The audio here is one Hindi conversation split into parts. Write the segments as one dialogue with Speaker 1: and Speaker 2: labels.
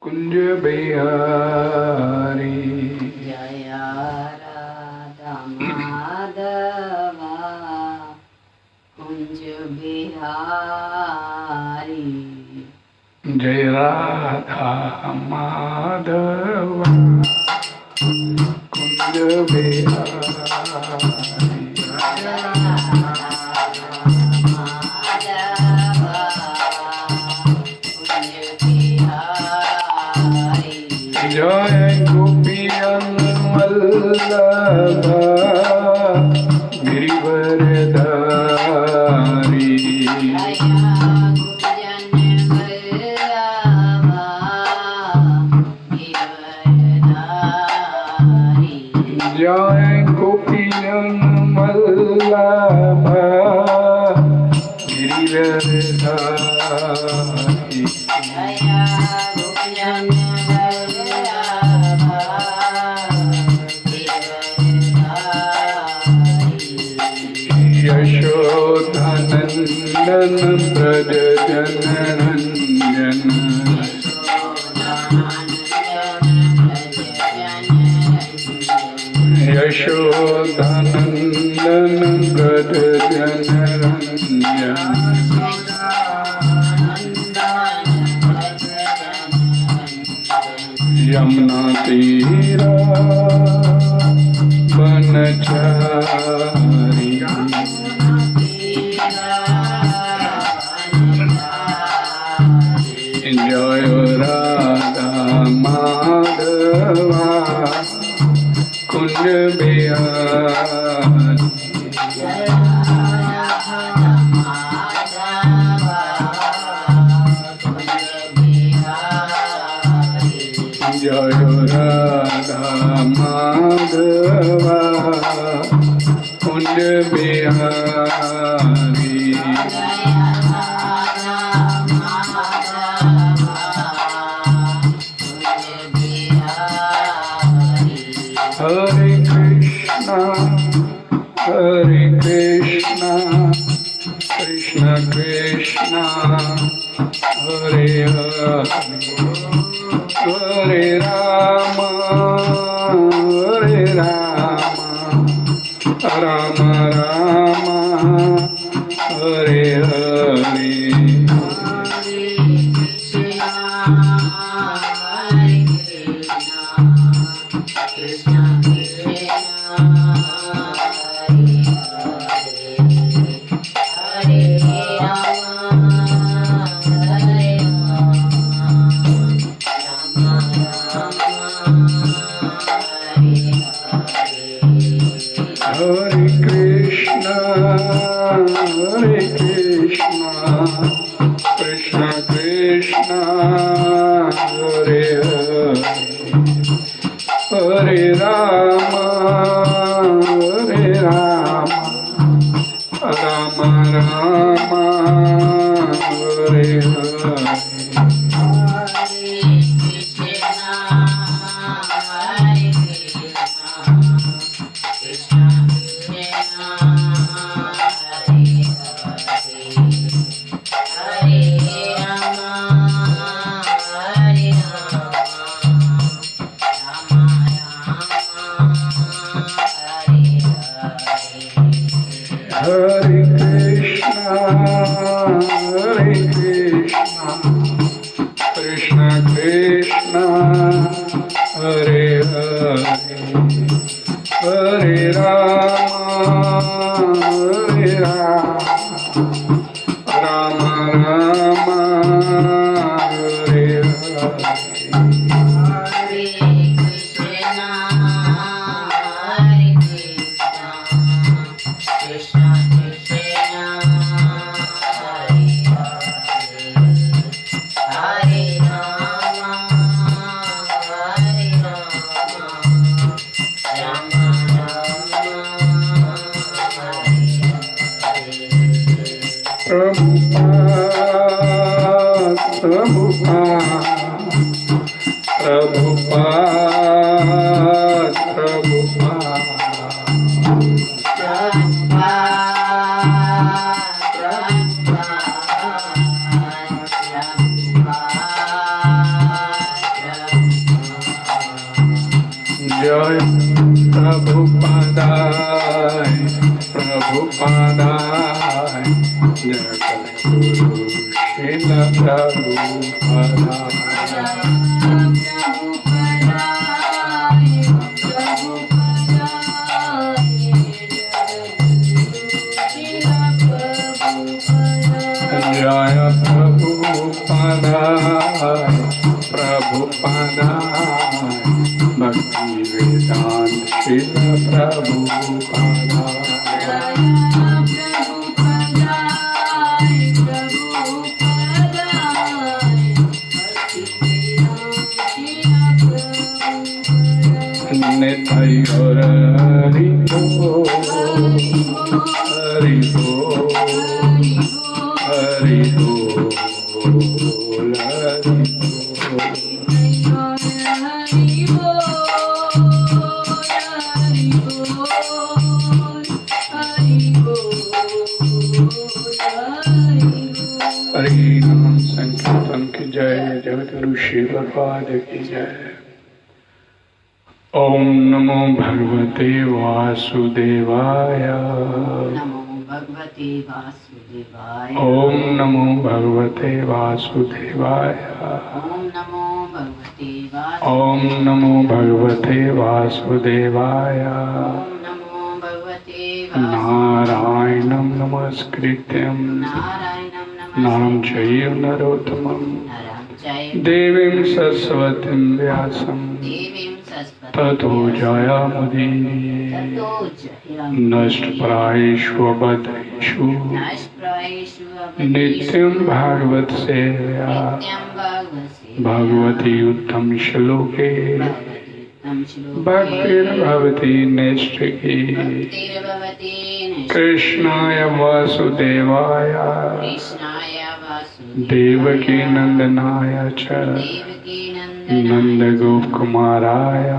Speaker 1: कुंज बिहारी
Speaker 2: जय राधा माधवा कुंज बिहारी
Speaker 1: जय राधा माधवा कुंज बिहारी जय गोपियन वल्लभा गिरिवरधारी जय गोपियन वल्लभा गिरिवरधारी यशोधनंदन ब्रज जनरंजन यशोधनंदन ब्रज जनरंजन यमुना तीरा बनचारी जय राधा माधवा कुंज बिहारी जय राधा माधवा कुंज बिहारी हरे Krishna Krishna Krishna Hare Hare Hare Ram Ram Ram Hare Hare Krishna Krishna Hare Hare Ram Ram Ram Hare Hare Hare Krishna, Krishna Krishna, Hare Hare, Hare Rama, Rama Rama, Hare Hare. जय प्रभुपादाय प्रभुपादाय जय गुरु श्रील प्रभुपादाय जय प्रभुपादाय प्रभुपादाय भक्ति वेदांत श्रील प्रभुपादाय निताई और हरि बोल हरि बोल हरि बोल हरि हरि नाम संकीर्तन की जय। जगत गुरु श्री प्रभुपाद की जय। ओम नमो भगवते वासुदेवाय।
Speaker 2: नमो भगवते वासुदेवाय।
Speaker 1: ओम नमो भगवते वासुदेवाय।
Speaker 2: ओम नमो भगवते
Speaker 1: ओम नमो भगवते वासुदेवाय।
Speaker 2: ओम नमो भगवते
Speaker 1: नारायणं नमस्कृत्यं
Speaker 2: नारायणं
Speaker 1: नरं चैव नरोत्तमं देवीं सरस्वतीं व्यासं ततो जयामुदीरये। नष्टप्रायेषु भद्रेषु नित्यं भागवत सेवया भगवती उत्तम श्लोके भक्तिर्भवति नैष्ठिकी। कृष्णाय वासुदेवाय देवकी नंदनाय च नंदगोपकुमाराय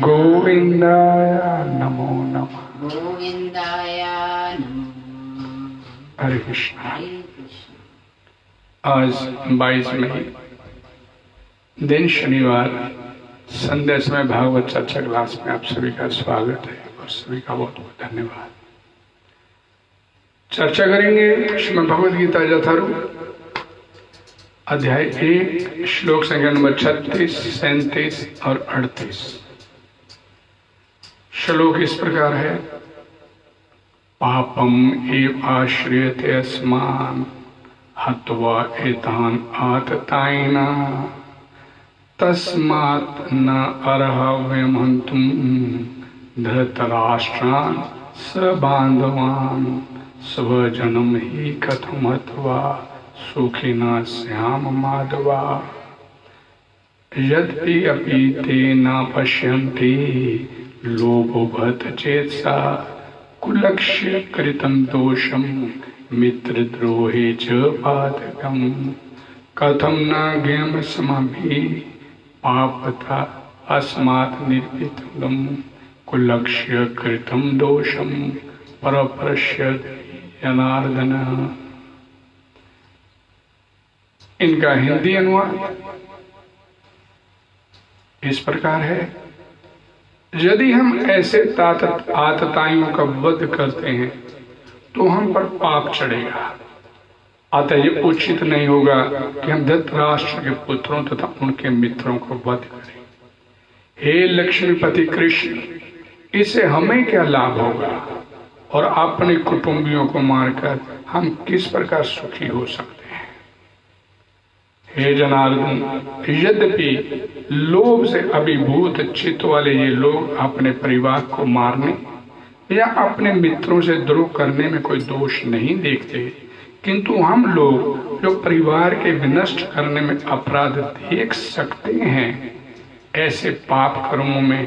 Speaker 1: गोविंदाय नमो नमः। हरे कृष्ण। आज 22 मई दिन शनिवार संध्या समय भागवत चर्चा क्लास में आप सभी का स्वागत है और सभी का बहुत बहुत धन्यवाद। चर्चा करेंगे श्रीमद् भगवद गीता यथारूप अध्याय 1 श्लोक संख्या नंबर 36, 37 और 38। श्लोक इस प्रकार है। पापम एव आश्रयते अस्मान् हत्वा एतान् आततायिना तस्मात् न अर्हव्यं हन्तुं धृतराष्ट्रान् सबान्धवान् स्वजनं हि कथं हत्वा सुखिनः स्याम माधवा। यद्यपि अपि ते न पश्यन्ति लोभोभत चेतसा कुलक्ष्य कृतं दोषं मित्रद्रोहे च पातकं कथं न ज्ञेयमस्माभिः पापता अस्मात् निर्वितुलं कुलक्ष्य कृतं दोषं परपश्यति जनार्दन। इनका हिंदी अनुवाद इस प्रकार है। यदि हम ऐसे आतताइयों का वध करते हैं तो हम पर पाप चढ़ेगा। अतः ये उचित नहीं होगा कि हम धृतराष्ट्र के पुत्रों तथा उनके मित्रों को वध करें। हे लक्ष्मीपति कृष्ण, इससे हमें क्या लाभ होगा और अपने कुटुंबियों को मारकर हम किस प्रकार सुखी हो सकते हैं। हे जनार्दन, यद्यपि लोभ से अभिभूत चित्त वाले ये लोग अपने परिवार को मारने या अपने मित्रों से द्रोह करने में कोई दोष नहीं देखते, किंतु हम लोग जो परिवार के विनष्ट करने में अपराध देख सकते हैं, ऐसे पाप कर्मों में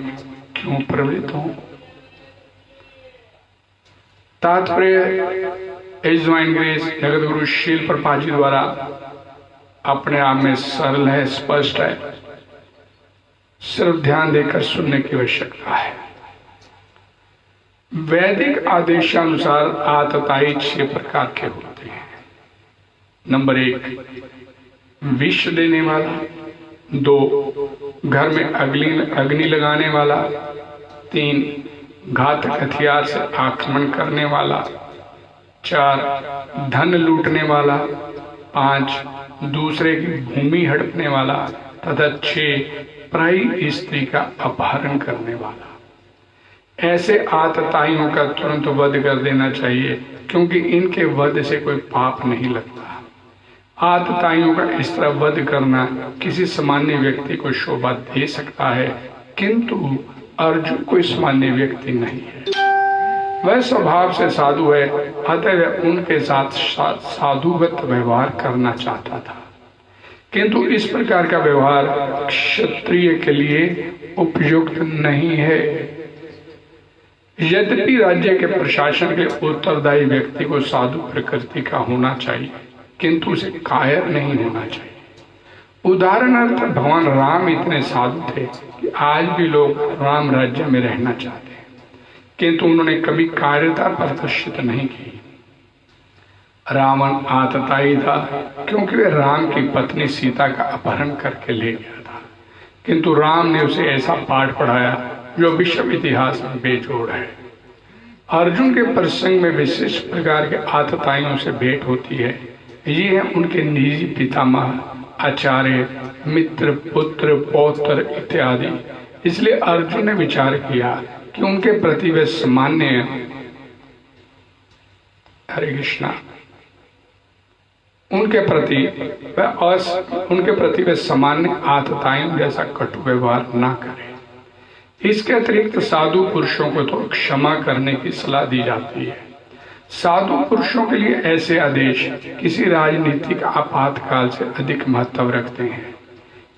Speaker 1: क्यों प्रवृत्त हों। तात्पर्य his divine grace Jagat Guru शील प्रभुपाद जी द्वारा अपने आप में सरल है, स्पष्ट है, सिर्फ ध्यान देकर सुनने की आवश्यकता है। वैदिक आदेशानुसार आतताई 6 प्रकार के होते हैं। नंबर 1 विष देने वाला, 2 घर में अग्नि लगाने वाला, 3 घातक हथियार से आक्रमण करने वाला, 4 धन लूटने वाला, 5 दूसरे की भूमि हड़पने वाला तथा 6 पराई स्त्री का अपहरण करने वाला। ऐसे आतताइयों का तुरंत वध कर देना चाहिए, क्योंकि इनके वध से कोई पाप नहीं लगता। आतताइयों का इस तरह वध करना किसी सामान्य व्यक्ति को शोभा दे सकता है, किंतु अर्जुन कोई सामान्य व्यक्ति नहीं है। वह स्वभाव से साधु है, अतः वह उनके साथ साधुवत व्यवहार करना चाहता था, किंतु इस प्रकार का व्यवहार क्षत्रिय के लिए उपयुक्त नहीं है। यद्यपि राज्य के प्रशासन के उत्तरदायी व्यक्ति को साधु प्रकृति का होना चाहिए, किंतु उसे कायर नहीं होना चाहिए। उदाहरणार्थ भगवान राम इतने साधु थे कि आज भी लोग राम राज्य में रहना चाहते हैं, किंतु उन्होंने कभी कायरता प्रदर्शित नहीं की। रावण आतताई था, क्योंकि वह राम की पत्नी सीता का अपहरण करके ले गया था, किंतु राम ने उसे ऐसा पाठ पढ़ाया जो विश्व इतिहास में बेजोड़ है। अर्जुन के प्रसंग में विशेष प्रकार के आतताइयों से भेंट होती है। ये हैं उनके निजी पितामह, आचार्य, मित्र, पुत्र, पौत्र इत्यादि। इसलिए अर्जुन ने विचार किया कि उनके प्रति वे सामान्य, हरे कृष्णा, उनके प्रति वे सामान्य आतताइयों जैसा कटु व्यवहार ना करें। इसके अतिरिक्त साधु पुरुषों को तो क्षमा करने की सलाह दी जाती है। साधु पुरुषों के लिए ऐसे आदेश किसी राजनीतिक आपातकाल से अधिक महत्व रखते हैं।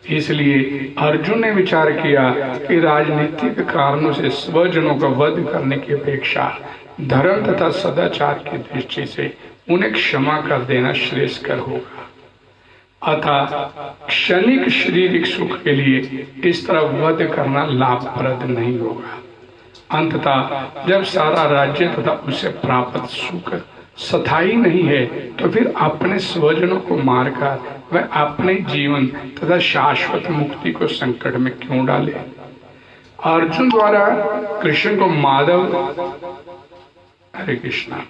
Speaker 1: इसलिए अर्जुन ने विचार किया कि राजनीतिक कारणों से स्वजनों का वध करने की अपेक्षा धर्म तथा सदाचार की दृष्टि से उन्हें क्षमा कर देना श्रेयस्कर होगा। अतः क्षणिक शारीरिक सुख के लिए इस तरह वध करना लाभप्रद नहीं होगा। अंततः जब सारा राज्य तथा उसे प्राप्त सुख स्थायी नहीं है, तो फिर अपने स्वजनों को मारकर वह अपने जीवन तथा शाश्वत मुक्ति को संकट में क्यों डाले। अर्जुन द्वारा कृष्ण को माधव, हरे कृष्णा,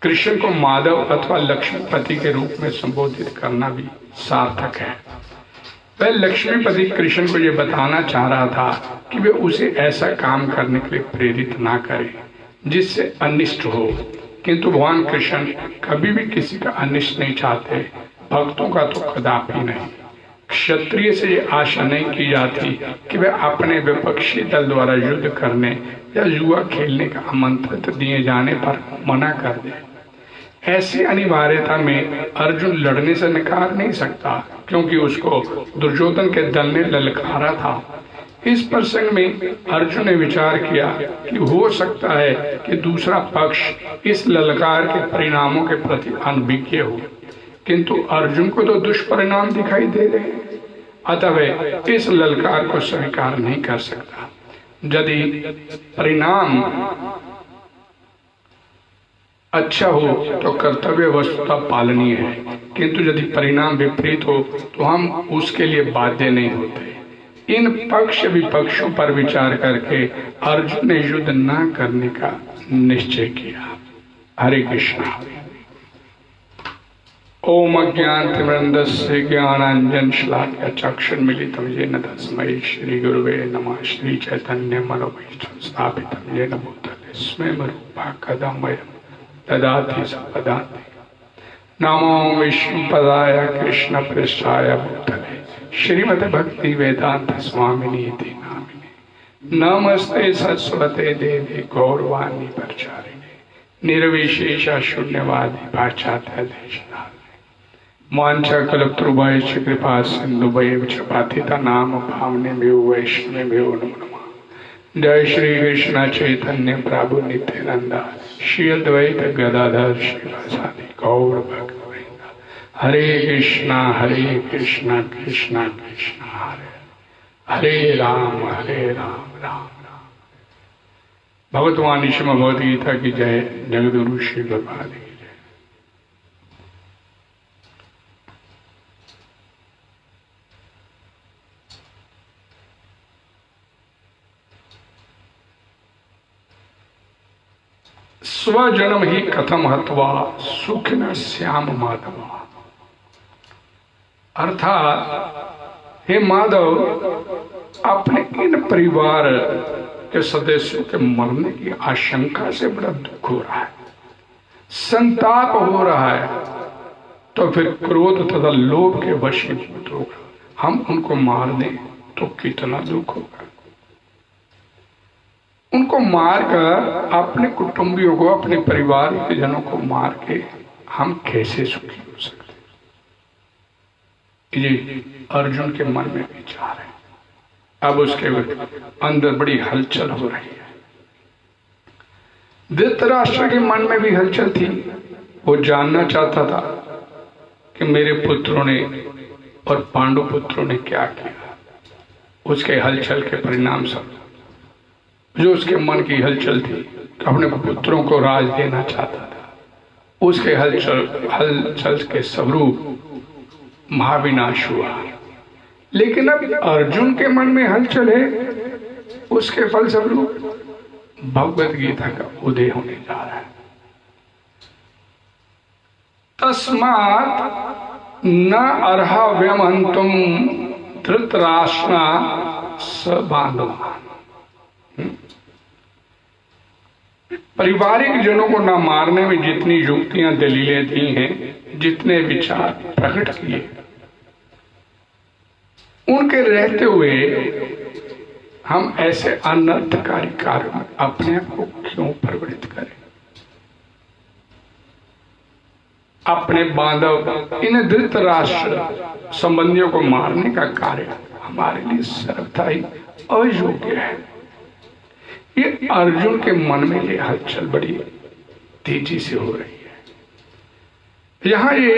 Speaker 1: कृष्ण को माधव अथवा लक्ष्मीपति के रूप में संबोधित करना भी सार्थक है। वह लक्ष्मीपति कृष्ण को यह बताना चाह रहा था कि वे उसे ऐसा काम करने के लिए प्रेरित ना करें जिससे अनिष्ट हो, किंतु भगवान कृष्ण कभी भी किसी का अनिष्ट नहीं चाहते, भक्तों का तो कदापि नहीं। क्षत्रिय से ये आशा नहीं की जाती कि वह अपने विपक्षी दल द्वारा युद्ध करने या जुआ खेलने का आमंत्रित दिए जाने पर मना कर दे। ऐसी अनिवार्यता में अर्जुन लड़ने से नकार नहीं सकता, क्योंकि उसको दुर्योधन के दल ने ललकारा था। इस प्रसंग में अर्जुन ने विचार किया कि हो सकता है कि दूसरा पक्ष इस ललकार के परिणामों के प्रति अनभिज्ञ हो, किंतु अर्जुन को तो दुष्परिणाम दिखाई दे रहे हैं, अतः वह इस ललकार को स्वीकार नहीं कर सकता। यदि परिणाम अच्छा हो तो कर्तव्य वस्तुतः पालनीय है, किंतु यदि परिणाम विपरीत हो तो हम उसके लिए बाध्य नहीं होते। इन पक्ष विपक्षों पर विचार करके अर्जुन ने युद्ध न करने का निश्चय किया। हरे कृष्णा। ओम अज्ञानतिमिरन्धस्य ज्ञानाञ्जन शलाकया चक्षुर्मीलितं येन तस्मै श्री गुरुवे नमः। श्री चैतन्य मनोभीष्टं स्थापितं येन भूतले स्वयं रूपः कदा मह्यं ददाति संपदाति। नमो विष्णुपदाय कृष्णपृष्ठाय भूतले श्रीमद् भक्ति वेदांत स्वामिनी इति नामिने। नमस्ते सरस्वते देवी गौरवाणी प्रचारिणे निर्विशेष शून्यवादी पाश्चात्य देशनाथ। वाञ्छा कल्पतरुभ्यश्च कृपा सिन्धुभ्यश्च पतितानां पावनेभ्यो वैष्णवेभ्यो नमो नमः। जय श्री कृष्ण चैतन्य प्रभु नित्यानंद श्री अद्वैत गदाधर श्रीवासादि गौर भक्तवृंद। हरे कृष्णा कृष्णा कृष्णा हरे हरे राम राम राम। भगवतवाणी श्रीमद् भगवद गीता की जय। जगद्गुरु श्री भगवान की जय। स्वजनम ही कथम हत्वा सुख न श्याम माधवा। अर्थात हे माधव, अपने इन परिवार के सदस्यों के मरने की आशंका से बड़ा दुख हो रहा है, संताप हो रहा है, तो फिर क्रोध तथा लोभ के वशीभूत होगा। हम उनको मार दें तो कितना दुख होगा। उनको मारकर अपने कुटुंबियों को, अपने परिवार के जनों को मार के हम कैसे सुखी हो सकते। ये अर्जुन के मन में विचार है। अब उसके अंदर बड़ी हलचल हो रही है। धृतराष्ट्र के मन में भी हलचल थी। वो जानना चाहता था कि मेरे पुत्रों ने और पांडु पुत्रों ने क्या किया। उसके हलचल के परिणाम सब जो उसके मन की हलचल थी, अपने पुत्रों को राज देना चाहता था, उसके हलचल के स्वरूप महाविनाश हुआ। लेकिन अब अर्जुन के मन में हलचल है, उसके फलस्वरूप भगवत गीता का उदय होने जा रहा है। तस्मात् न अर्हा व्यमहंतुम धृतराष्ट्रा सबांधवान्। पारिवारिक जनों को न मारने में जितनी युक्तियां दलीलें दी हैं, जितने विचार प्रकट किए, उनके रहते हुए हम ऐसे अनर्थकारी कार्य में अपने आप को क्यों प्रवृत्त करें। अपने बांधव इन धृतराष्ट्र संबंधियों को मारने का कार्य हमारे लिए सर्वथा ही अयोग्य है। ये अर्जुन के मन में ये हलचल बड़ी तेजी से हो रही है। यहाँ ये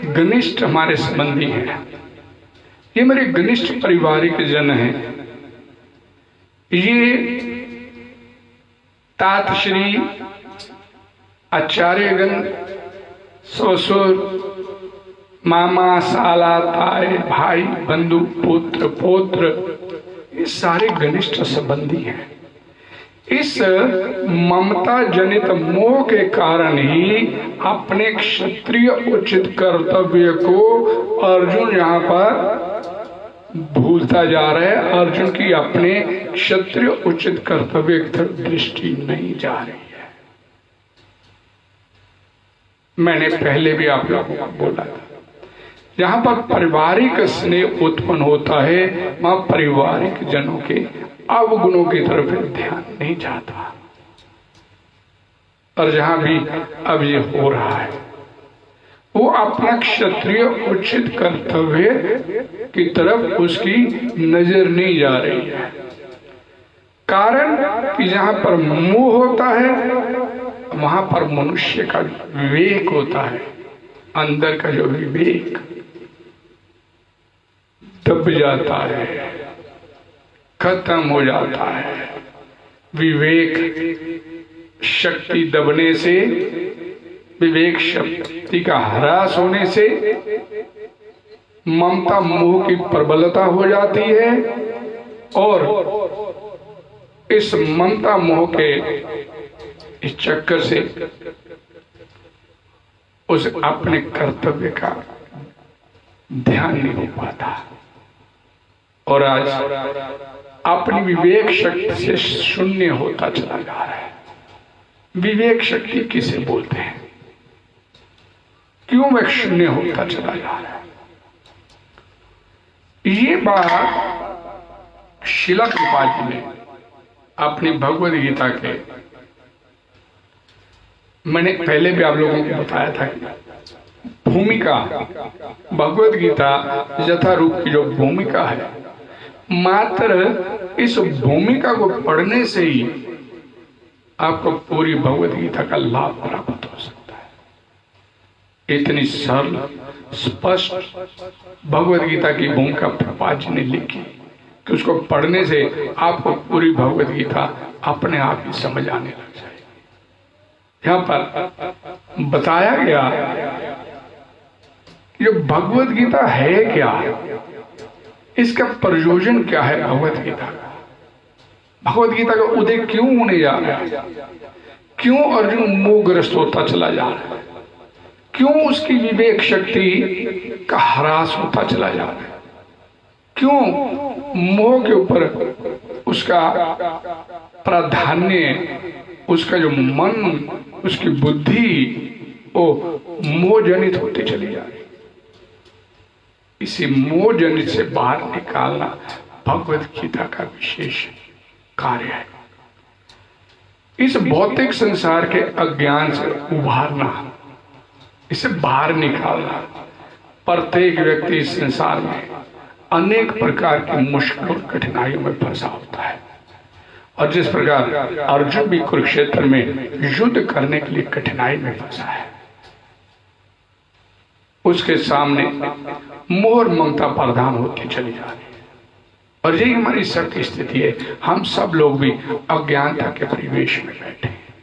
Speaker 1: घनिष्ठ हमारे संबंधी हैं, ये मेरे घनिष्ठ पारिवारिक जन हैं। ये तात श्री आचार्यगण, ससुर, मामा, साला, ताए, भाई, बंधु, पुत्र, पौत्र, ये सारे घनिष्ठ संबंधी हैं। इस ममता जनित मोह के कारण ही अपने क्षत्रिय उचित कर्तव्य को अर्जुन यहाँ पर भूलता जा रहा है। अर्जुन की अपने क्षत्रिय उचित कर्तव्य की तरफ दृष्टि नहीं जा रही है। मैंने पहले भी आप लोगों को बोला था, जहां पर पारिवारिक स्नेह उत्पन्न होता है, वहां पारिवारिक जनों के अवगुणों की तरफ ध्यान नहीं जाता। और जहां भी अब ये हो रहा है, वो अपना क्षत्रिय उचित कर्तव्य की तरफ उसकी नजर नहीं जा रही है। कारण कि जहां पर मोह होता है, वहां पर मनुष्य का विवेक होता है। अंदर का जो विवेक दब जाता है, खत्म हो जाता है। विवेक शक्ति दबने से, विवेक शक्ति का ह्रास होने से ममता मोह की प्रबलता हो जाती है। और इस ममता मोह के इस चक्कर से उस अपने कर्तव्य का ध्यान नहीं हो पाता। और आज अपनी विवेक शक्ति से शून्य होता चला जा रहा है। विवेक शक्ति किसे बोलते हैं? क्यों वह शून्य होता चला जा रहा है? ये बात शिला प्रभुपाद जी ने अपनी भगवद गीता के, मैंने पहले भी आप लोगों को बताया था कि भूमिका, भगवद गीता यथारूप की जो भूमिका है, मात्र इस भूमिका को पढ़ने से ही आपको पूरी भगवद गीता का लाभ प्राप्त हो सकता है। इतनी सरल स्पष्ट भगवद गीता की भूमिका प्रभुपाद जी ने लिखी कि उसको पढ़ने से आपको पूरी भगवद गीता अपने आप ही समझ आने लग जाएगी। यहाँ पर बताया गया ये भगवद गीता है क्या, इसका प्रयोजन क्या है। भगवद गीता का, भगवद गीता का उदय क्यों होने जा रहा है, क्यों अर्जुन मोहग्रस्त होता चला जा रहा है, क्यों उसकी विवेक शक्ति का ह्रास होता चला जा रहा है, क्यों मोह के ऊपर उसका प्राधान्य, उसका जो मन, उसकी बुद्धि वो मोहजनित होती चली जा रही। इसी मोहजनित से बाहर निकालना भगवत गीता का विशेष कार्य है। इस भौतिक संसार के अज्ञान से उभारना, इसे बाहर निकालना। प्रत्येक व्यक्ति इस संसार में अनेक प्रकार की मुश्किल और कठिनाइयों में फंसा होता है, और जिस प्रकार अर्जुन भी कुरुक्षेत्र में युद्ध करने के लिए कठिनाई में फंसा है, उसके सामने मोह और ममता प्रधान होती चली जा रही है। और यही हमारी सबकी स्थिति है। हम सब लोग भी अज्ञानता के परिवेश में बैठे हैं।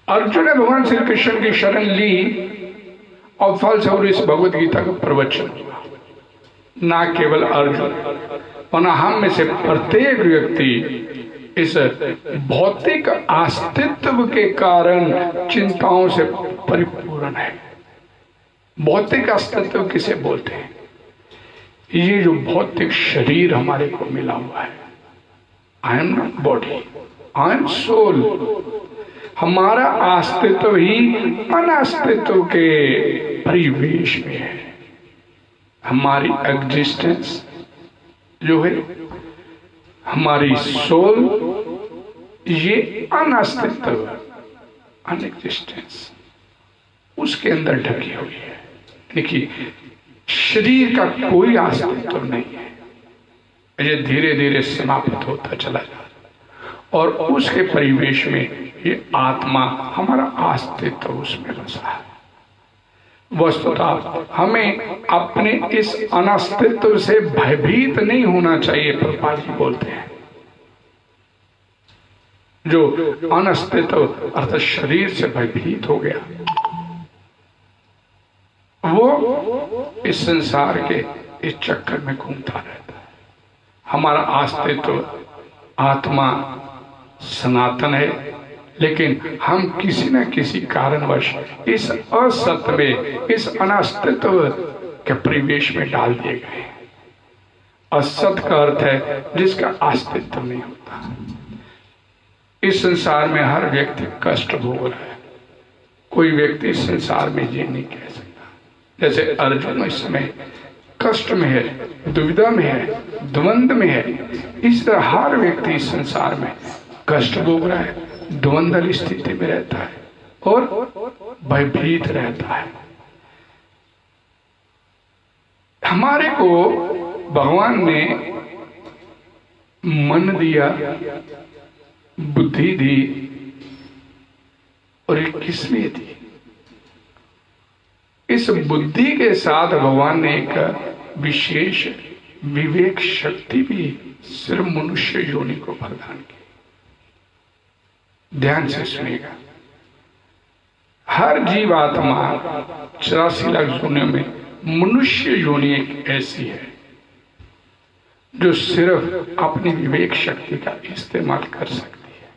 Speaker 1: अर्जुन ने भगवान श्री कृष्ण की शरण ली और फलस्वरूप इस भगवत गीता का प्रवचन हुआ। ना केवल अर्जुन, वरना हम में से प्रत्येक व्यक्ति इस भौतिक अस्तित्व के कारण चिंताओं से परिपूर्ण है। भौतिक अस्तित्व किसे बोलते हैं? ये जो भौतिक शरीर हमारे को मिला हुआ है, I am not body, I am soul. हमारा अस्तित्व ही अनास्तित्व के परिवेश में है। हमारी एग्जिस्टेंस जो है, हमारी सोल, ये अनास्तित्व, अनएग्जिस्टेंस उसके अंदर ढकी हुई है। देखिए, शरीर का कोई अस्तित्व नहीं है, ये धीरे धीरे समाप्त होता चला जा रहा है, और उसके परिवेश में ये आत्मा, हमारा अस्तित्व उसमें बसा है। वस्तुतः हमें अपने इस अनास्तित्व से भयभीत नहीं होना चाहिए। प्रभुपाद जी बोलते हैं, जो अनास्तित्व अर्थात शरीर से भयभीत हो गया, वो इस संसार के इस चक्कर में घूमता रहता है। हमारा अस्तित्व आत्मा सनातन है, लेकिन हम किसी न किसी कारणवश इस असत्य में, इस अनास्तित्व के परिवेश में डाल दिए गए। असत का अर्थ है जिसका अस्तित्व नहीं होता। इस संसार में हर व्यक्ति कष्ट भोग रहा है। कोई व्यक्ति इस संसार में ये नहीं कह सकता। जैसे अर्जुन इस समय कष्ट में है, दुविधा में है, द्वंद्व में है, इस तरह हर व्यक्ति इस संसार में कष्ट भोग रहा है, द्वंद्व स्थिति में रहता है और भयभीत रहता है। हमारे को भगवान ने मन दिया, बुद्धि दी, और ये किस लिए दी? इस बुद्धि के साथ भगवान ने एक विशेष विवेक शक्ति भी सिर्फ मनुष्य योनि को प्रदान की। ध्यान से सुनिएगा, हर जीवात्मा 84 लाख योनियों में मनुष्य योनि एक ऐसी है जो सिर्फ अपनी विवेक शक्ति का इस्तेमाल कर सकती है।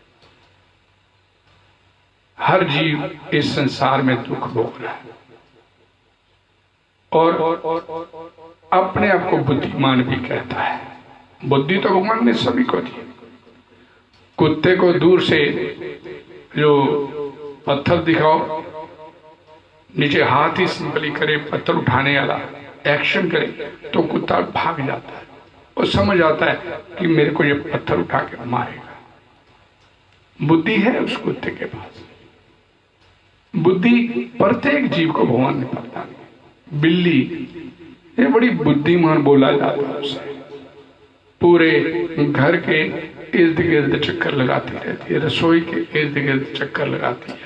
Speaker 1: हर जीव इस संसार में दुख भोग रहा है और अपने आप को बुद्धिमान भी कहता है। बुद्धि तो भगवान ने सभी को दी। कुत्ते को दूर से जो पत्थर दिखाओ, नीचे हाथ ही सिंपली करे, पत्थर उठाने वाला एक्शन करे, तो कुत्ता भाग जाता है और समझ आता है कि मेरे को ये पत्थर उठा के मारेगा। बुद्धि है उस कुत्ते के पास। बुद्धि प्रत्येक जीव को भगवान ने प्रदान की। बिल्ली ये बड़ी बुद्धिमान बोला जाता है उसे। पूरे घर के इर्द गिर्द चक्कर लगाती रहती है, रसोई के इर्द गिर्द चक्कर लगाती है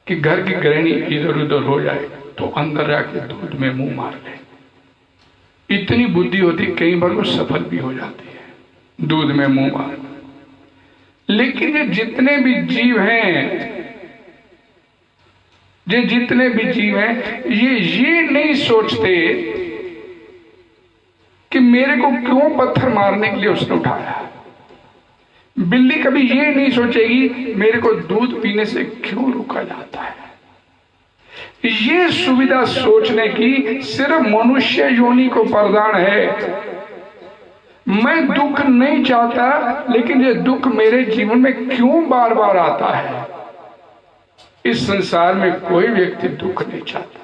Speaker 1: कि घर की गृहिणी इधर उधर हो जाए तो अंदर जाके दूध में मुंह मार ले। इतनी बुद्धि होती, कई बार वो सफल भी हो जाती है दूध में मुंह मार। लेकिन ये जितने भी जीव हैं, ये नहीं सोचते कि मेरे को क्यों पत्थर मारने के लिए उसने उठाया, बिल्ली कभी ये नहीं सोचेगी मेरे को दूध पीने से क्यों रोका जाता है। ये सुविधा सोचने की सिर्फ मनुष्य योनि को प्रदान है। मैं दुख नहीं चाहता, लेकिन ये दुख मेरे जीवन में क्यों बार बार आता है। इस संसार में कोई व्यक्ति दुख नहीं चाहता,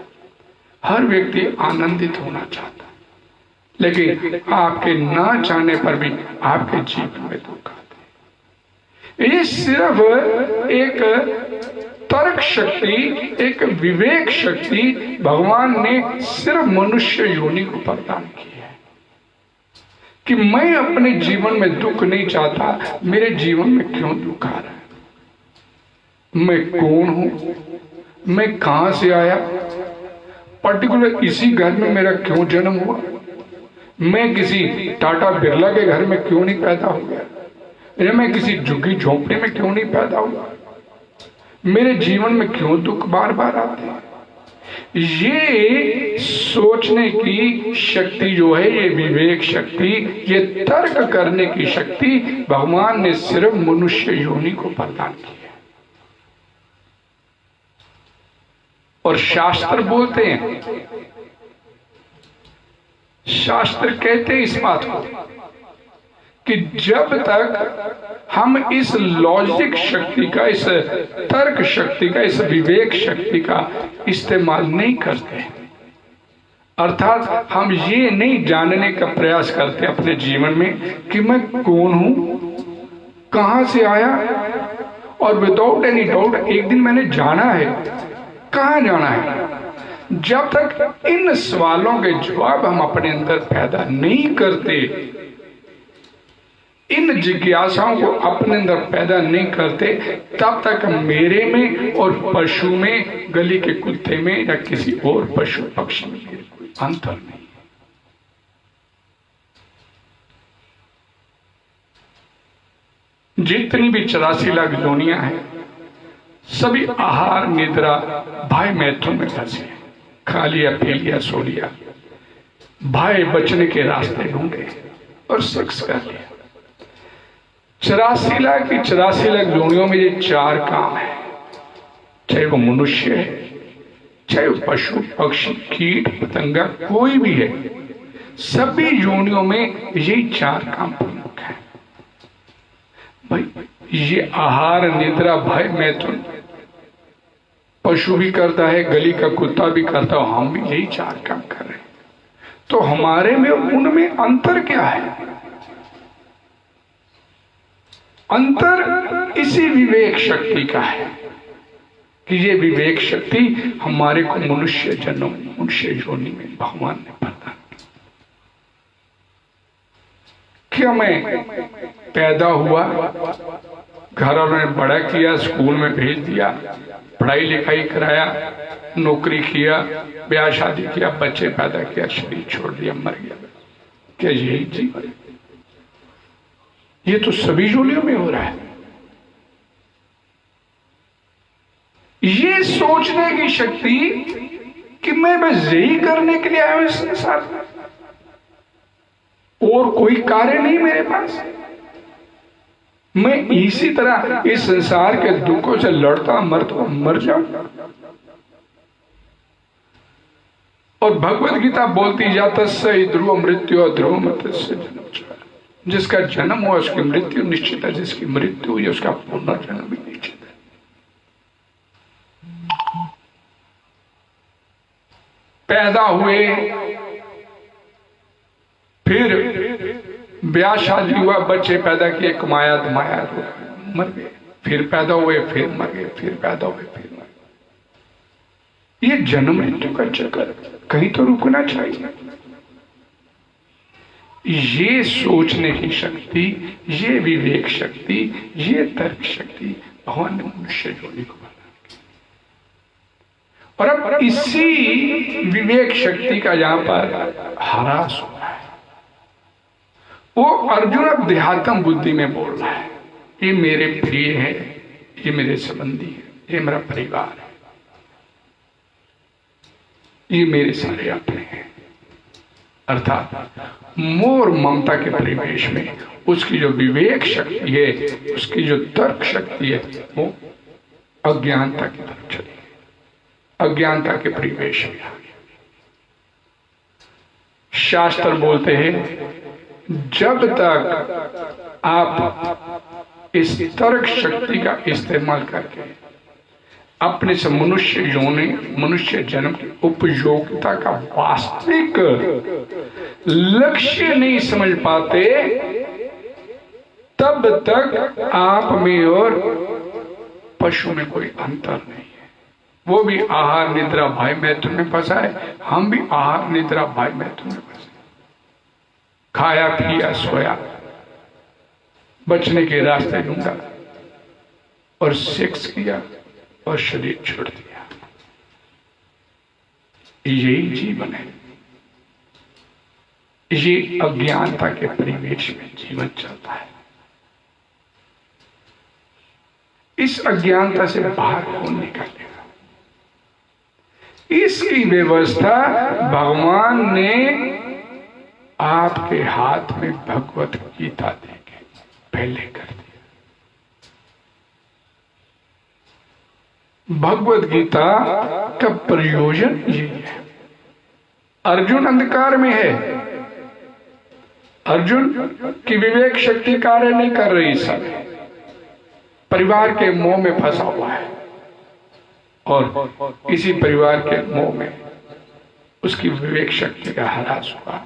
Speaker 1: हर व्यक्ति आनंदित होना चाहता, लेकिन आपके ना चाहने पर भी आपके जीवन में दुख आता है। ये सिर्फ एक तर्क शक्ति, एक विवेक शक्ति भगवान ने सिर्फ मनुष्य योनि को प्रदान की है कि मैं अपने जीवन में दुख नहीं चाहता, मेरे जीवन में क्यों दुख आ रहा है, मैं कौन हूं, मैं कहां से आया, पर्टिकुलर इसी घर में मेरा क्यों जन्म हुआ, मैं किसी टाटा बिरला के घर में क्यों नहीं पैदा हो गया, या मैं किसी झुग्गी झोंपड़ी में क्यों नहीं पैदा हुआ, मेरे जीवन में क्यों दुख बार बार आते हैं। ये सोचने की शक्ति जो है, ये विवेक शक्ति, ये तर्क करने की शक्ति भगवान ने सिर्फ मनुष्य योनि को प्रदान की है। और शास्त्र बोलते हैं, शास्त्र कहते हैं इस बात को कि जब तक हम इस लॉजिक शक्ति का, इस तर्क शक्ति का, इस विवेक शक्ति का इस्तेमाल नहीं करते, अर्थात हम ये नहीं जानने का प्रयास करते अपने जीवन में कि मैं कौन हूं, कहां से आया, और विदाउट एनी डाउट एक दिन मैंने जाना है, कहां जाना है। जब तक इन सवालों के जवाब हम अपने अंदर पैदा नहीं करते, इन जिज्ञासाओं को अपने अंदर पैदा नहीं करते, तब तक मेरे में और पशु में, गली के कुत्ते में या किसी और पशु पक्षी में कोई अंतर नहीं है। जितनी भी 84 लाख योनियां हैं, सभी आहार निद्रा भय मैथुन में फंसे हैं। खा लिया, पी लिया, सो लिया, भय बचने के रास्ते ढूंढे और सेक्स कर लिया। 84 लाख की 84 लाख योनियों में ये 4 काम है, चाहे वो मनुष्य है, चाहे वो पशु पक्षी कीट पतंगा कोई भी है, सभी योनियों में यही 4 काम प्रमुख है। भाई ये आहार निद्रा भय मैथुन पशु भी करता है, गली का कुत्ता भी करता है, हम भी यही 4 काम कर रहे हैं। तो हमारे में उनमें अंतर क्या है? अंतर इसी विवेक शक्ति का है कि ये विवेक शक्ति हमारे को मनुष्य जन्म, मनुष्य योनि में भगवान ने प्रदान किया। मैं पैदा हुआ, घर वालों ने बड़ा किया, स्कूल में भेज दिया, पढ़ाई लिखाई कराया, नौकरी किया, ब्याह शादी किया, बच्चे पैदा किया, शरीर छोड़ दिया, मर गया, क्या यही जीवन? ये तो सभी योनियों में हो रहा है। ये सोचने की शक्ति कि मैं बस यही करने के लिए आया हूं इस संसार में, और कोई कार्य नहीं मेरे पास, मैं इसी तरह इस संसार के दुखों से लड़ता मरता मर जाऊं। और भगवत गीता बोलती जाता से ध्रुव मृत्यु ध्रुव मत से जन्म, जिसका जन्म हुआ उसकी मृत्यु निश्चित है, जिसकी मृत्यु हुई उसका पुनर्जन्म भी निश्चित है। पैदा हुए, फिर ब्याह शादी हुआ, बच्चे पैदा किए, कमाया धमाया, मर गए, फिर पैदा हुए, फिर मर गए, फिर पैदा हुए, फिर मर गए। ये जन्म मृत्यु का चक्कर कहीं तो रुकना चाहिए। ये सोचने की शक्ति, ये विवेक शक्ति, ये तर्क शक्ति भगवान ने मनुष्य योनि को प्रदान की। और अब इसी विवेक शक्ति का यहां पर ह्रास हो रहा है। वो अर्जुन अब देहात्म बुद्धि में बोल रहा है, ये मेरे प्रिय है, ये मेरे संबंधी है, ये मेरा परिवार है, ये मेरे सारे अपने हैं, अर्थात मोह और ममता के परिवेश में उसकी जो विवेक शक्ति है, उसकी जो तर्क शक्ति है, वो अज्ञानता की तरफ चली गई, अज्ञानता के परिवेश में आ गई। शास्त्र बोलते हैं जब तक आप इस तर्क शक्ति का इस्तेमाल करके अपने से मनुष्य जन्म की उपयोगिता का वास्तविक लक्ष्य नहीं समझ पाते, तब तक आप में और पशु में कोई अंतर नहीं है। वो भी आहार निद्रा भय मैथुन में फंसा है, हम भी आहार निद्रा भय मैथुन में फंसे, खाया पिया सोया, बचने के रास्ते ढूंढा और सेक्स किया और शरीर छोड़ दिया। यही जीवन है, ये अज्ञानता के परिवेश में जीवन चलता है। इस अज्ञानता से बाहर कौन निकालेगा? इसकी व्यवस्था भगवान ने आपके हाथ में भगवत गीता देके पहले कर दिया। भगवत गीता का प्रयोजन यही है। अर्जुन अंधकार में है, अर्जुन की विवेक शक्ति कार्य नहीं कर रही, सब परिवार के मोह में फंसा हुआ है और इसी परिवार के मोह में उसकी विवेक शक्ति का ह्रास हुआ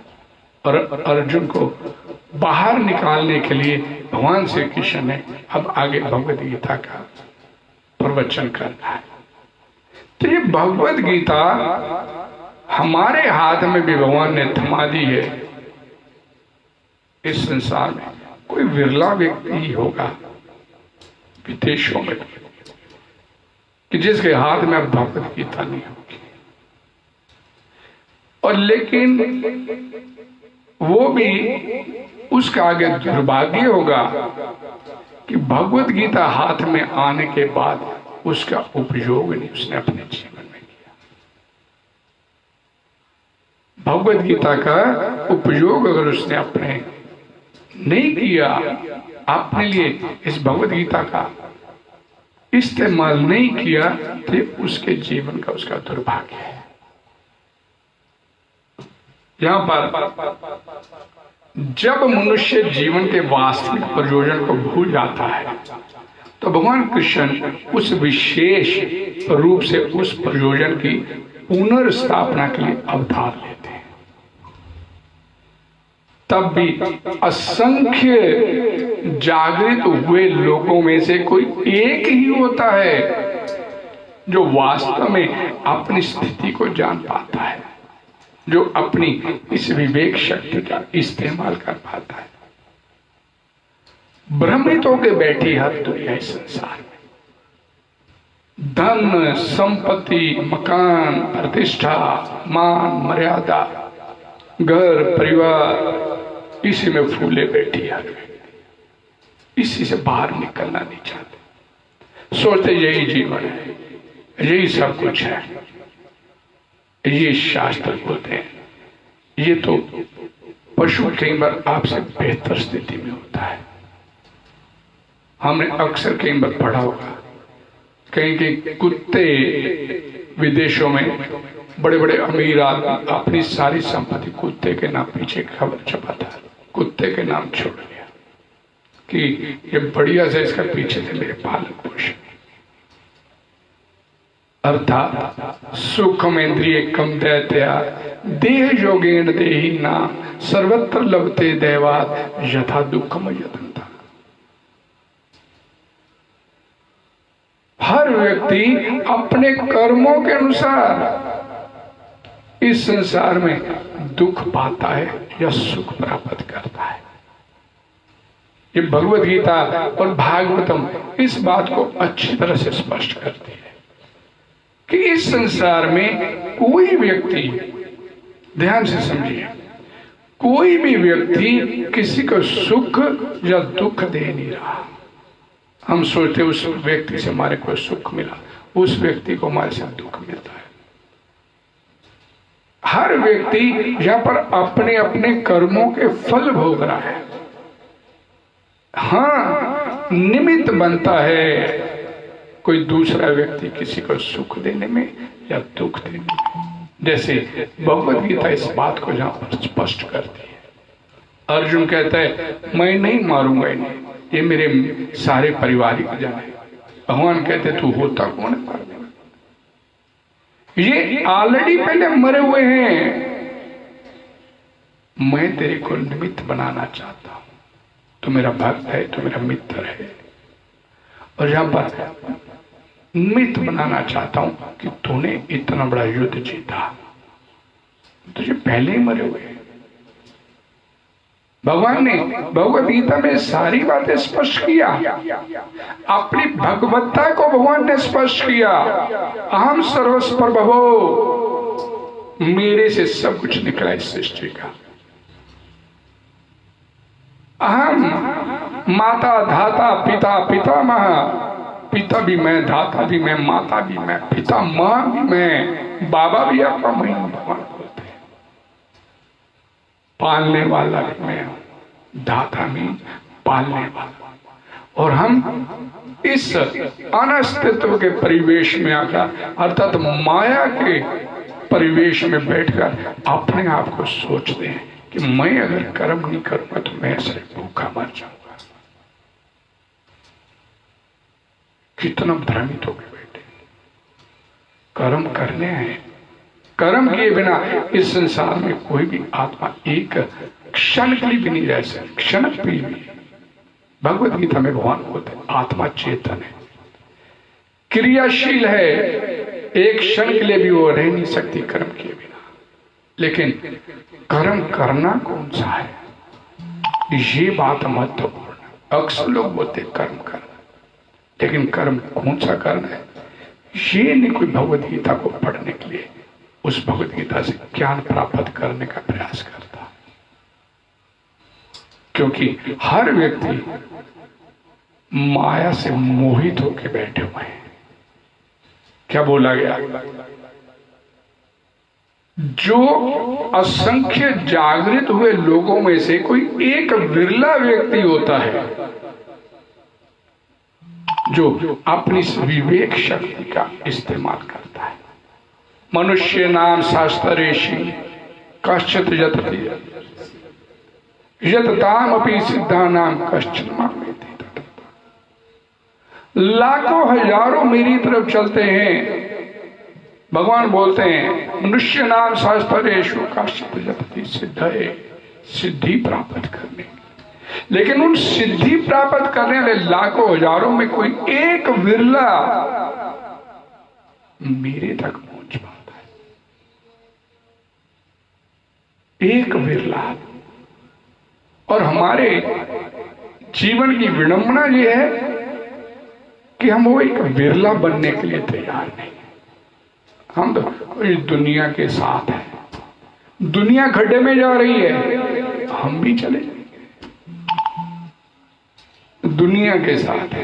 Speaker 1: और अर्जुन को बाहर निकालने के लिए भगवान श्री कृष्ण ने अब आगे भगवत गीता का प्रवचन करना है। तो ये भगवत गीता हमारे हाथ में भी भगवान ने थमा दी है। इस संसार में कोई विरला व्यक्ति ही होगा विदेशों में कि जिसके हाथ में अब भगवत गीता नहीं होगी। और लेकिन वो भी उसका आगे दुर्भाग्य होगा कि भगवत गीता हाथ में आने के बाद उसका उपयोग नहीं उसने अपने जीवन में किया। भगवत गीता का उपयोग अगर उसने अपने नहीं किया, अपने लिए इस भगवत गीता का इस्तेमाल नहीं किया, तो उसके जीवन का उसका दुर्भाग्य है। यहां पर जब मनुष्य जीवन के वास्तविक प्रयोजन को भूल जाता है तो भगवान कृष्ण उस विशेष रूप से उस प्रयोजन की पुनर्स्थापना के लिए अवतार लेते हैं। तब भी असंख्य जागृत हुए लोगों में से कोई एक ही होता है जो वास्तव में अपनी स्थिति को जान पाता है, जो अपनी इस विवेक शक्ति का इस्तेमाल कर पाता है। भ्रमित होकर बैठी हर दुनिया इस संसार में धन संपत्ति मकान प्रतिष्ठा मान मर्यादा घर परिवार इसी में फूले बैठी हर व्यक्ति, इसी से बाहर निकलना नहीं चाहते, सोचते यही जीवन है, यही सब कुछ है। ये शास्त्र बोलते हैं ये तो पशु कई बार आपसे बेहतर स्थिति में होता है। हमने अक्सर कई बार पढ़ा होगा कहीं के कुत्ते विदेशों में बड़े बड़े अमीर आदमी अपनी सारी संपत्ति कुत्ते के नाम पीछे खबर छपाता, कुत्ते के नाम छोड़ दिया कि ये बढ़िया से इसका पीछे से मेरे पालन पोषण। अर्थात सुखमेन्द्रिय कम दैत्या देह योगेन देहि नाम सर्वत्र लभते दैवात यथा दुखम यतंता। हर व्यक्ति अपने कर्मों के अनुसार इस संसार में दुख पाता है या सुख प्राप्त करता है। ये भगवत गीता और भागवतम इस बात को अच्छी तरह से स्पष्ट करती है कि इस संसार में कोई व्यक्ति, ध्यान से समझिए, कोई भी व्यक्ति किसी को सुख या दुख दे नहीं रहा। हम सोचते उस व्यक्ति से हमारे को सुख मिला, उस व्यक्ति को हमारे साथ दुख मिलता है। हर व्यक्ति यहाँ पर अपने अपने कर्मों के फल भोग रहा है। हाँ, निमित्त बनता है कोई दूसरा व्यक्ति किसी को सुख देने में या दुख देने में। जैसे भगवद गीता इस बात को जहां पर स्पष्ट करती है। अर्जुन कहता है मैं नहीं मारूंगा इन्हें, ये मेरे सारे पारिवारिक जन है। भगवान कहते तू होता कौन है मारने में? ये ऑलरेडी पहले मरे हुए हैं, मैं तेरे को निमित्त बनाना चाहता हूं। तू मेरा भक्त है, तू मेरा मित्र है, और यहां पर निमित्त बनाना चाहता हूं कि तूने इतना बड़ा युद्ध जीता, तुझे पहले ही मरे हुए। भगवान ने भगवद गीता में सारी बातें स्पष्ट किया। अपनी भगवत्ता को भगवान ने स्पष्ट किया। अहम सर्वस्व प्रभवो, मेरे से सब कुछ निकला इस सृष्टि का। अहम माता धाता पिता पितामह, पिता भी मैं, धाता भी मैं, माता भी मैं, पिता माँ भी मैं, बाबा भी आपका मैं। भगवान बोलते हैं पालने वाला भी मैं हूं, दाता भी पालने वाला। और हम इस अनस्तित्व के परिवेश में आकर, अर्थात माया के परिवेश में बैठकर अपने आप को सोचते हैं कि मैं अगर कर्म नहीं करूंगा तो मैं ऐसे भूखा मर जाऊंगा। कितना भ्रमित होकर बैठे। कर्म करने हैं, कर्म किए बिना इस संसार में कोई भी आत्मा एक क्षण के लिए भी नहीं रह सकती, क्षण भी। भगवद गीता में भगवान बोलते हैं आत्मा चेतन है, क्रियाशील है, एक क्षण के लिए भी वो रह नहीं सकती कर्म किए बिना। लेकिन कर्म करना कौन सा है, ये बात महत्वपूर्ण। अक्सर लोग बोलते कर्म करना, लेकिन कर्म कौन सा करना है ये नहीं कोई भगवद गीता को पढ़ने के लिए, उस भगवद गीता से ज्ञान प्राप्त करने का प्रयास करता। क्योंकि हर व्यक्ति माया से मोहित होकर बैठे हुए हैं। क्या बोला गया? जो असंख्य जागृत हुए लोगों में से कोई एक विरला व्यक्ति होता है जो अपनी विवेक शक्ति का इस्तेमाल करता है। मनुष्य नाम शास्त्रेषि कश्चित् यतति यतताम अपि सिद्धा नाम कश्चित् मामेति। लाखों हजारों मेरी तरफ चलते हैं। भगवान बोलते हैं मनुष्य नाम शास्त्रेषु कश्चित् यतति सिद्धये, सिद्धि प्राप्त करने। लेकिन उन सिद्धि प्राप्त करने वाले लाखों हजारों में कोई एक विरला मेरे तक पहुंच पाता है, एक विरला। और हमारे जीवन की विडंबना यह है कि हम वो एक विरला बनने के लिए तैयार नहीं। हम तो इस दुनिया के साथ हैं, दुनिया खड्डे में जा रही है, हम भी चले जाएंगे दुनिया के साथ है।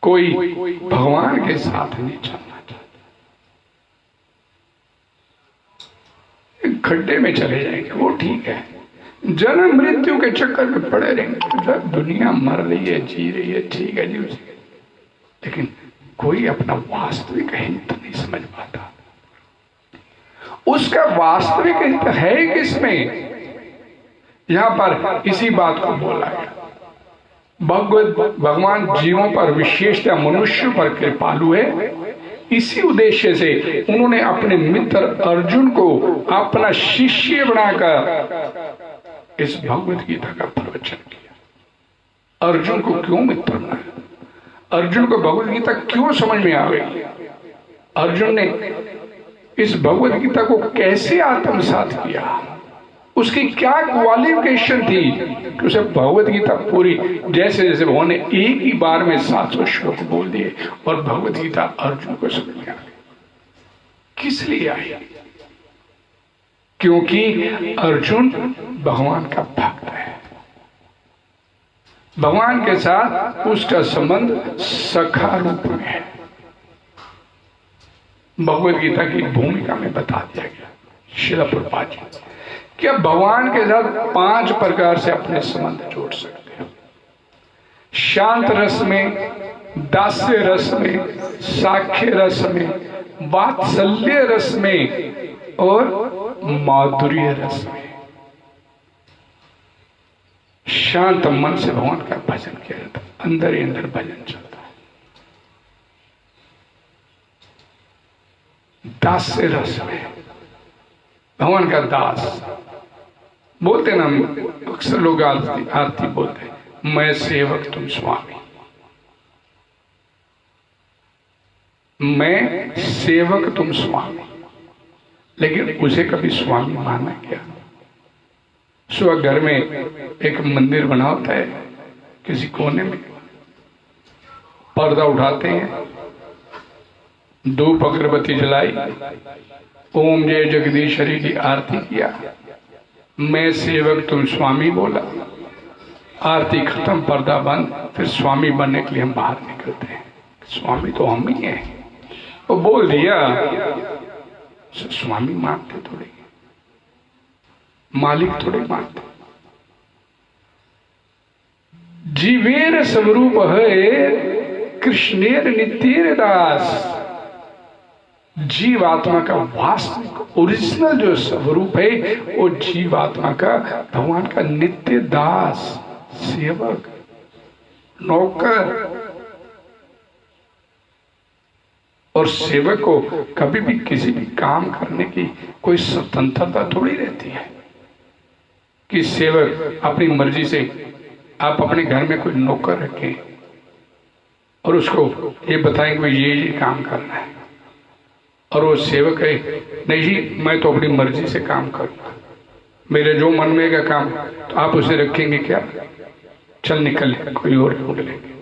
Speaker 1: कोई भगवान के साथ नहीं चलना चाहता, खड्डे में चले जाएंगे, वो ठीक है। जन्म मृत्यु के चक्कर में पड़े रहेंगे। दुनिया मर रही है, जी रही है, ठीक है जी, लेकिन कोई अपना वास्तविक हित नहीं समझ पाता। उसका वास्तविक हित है किसमें? यहां पर इसी बात को बोला गया। भगवान जीवों पर विशेषतः मनुष्य पर कृपालु है। इसी उद्देश्य से उन्होंने अपने मित्र अर्जुन को अपना शिष्य बनाकर इस भगवद गीता का प्रवचन किया। अर्जुन को क्यों मित्र बनाया? अर्जुन को भगवद गीता क्यों समझ में आ गई? अर्जुन ने इस भगवद गीता को कैसे आत्मसात किया? उसकी क्या क्वालिफिकेशन थी कि उसे भगवद गीता पूरी, जैसे जैसे भगवान ने एक ही बार में 700 श्लोक बोल दिए और भगवद गीता अर्जुन को समझ में आ गई। किस लिए आई? क्योंकि अर्जुन भगवान का भक्त है। भगवान के साथ उसका संबंध सखा रूप में है। भगवद गीता की भूमिका में बता दिया गया श्रील प्रभुपाद जी कि अब भगवान के साथ 5 प्रकार से अपने संबंध जोड़ सकते हो। शांत रस में, दास्य रस में, साख्य रस में, वात्सल्य रस में और माधुर्य रस में। शांत मन से भगवान का भजन किया जाता है, अंदर ही अंदर भजन चलता है। दास्य रस में भगवान का दास बोलते ना, अक्सर लोग आरती बोलते, मैं सेवक तुम स्वामी। मैं सेवक तुम स्वामी, लेकिन उसे कभी स्वामी माना क्या? सुबह घर में एक मंदिर बना होता है, किसी कोने में पर्दा उठाते हैं, धूप अगरबत्ती जलाई, ओम जय जगदीश्वरी की आरती किया, मैं सेवक तुम स्वामी बोला, आरती खत्म, पर्दा बंद, फिर स्वामी बनने के लिए हम बाहर निकलते हैं। स्वामी तो हम ही हैं, वो बोल दिया, स्वामी मानते थोड़े, मालिक थोड़े मानते। जीवेर स्वरूप है कृष्णेर नित्येर दास। जीवात्मा का वास्तविक ओरिजिनल जो स्वरूप है वो जीवात्मा का भगवान का नित्य दास, सेवक, नौकर। और सेवक को कभी भी किसी भी काम करने की कोई स्वतंत्रता थोड़ी रहती है कि सेवक अपनी मर्जी से, आप अपने घर में कोई नौकर रखें और उसको ये बताएं कि ये काम करना है, और वो सेवक है नहीं जी मैं तो अपनी मर्जी से काम करूंगा, मेरे जो मन में का काम, तो आप उसे रखेंगे क्या? चल निकल, कोई और ढूंढ लेंगे।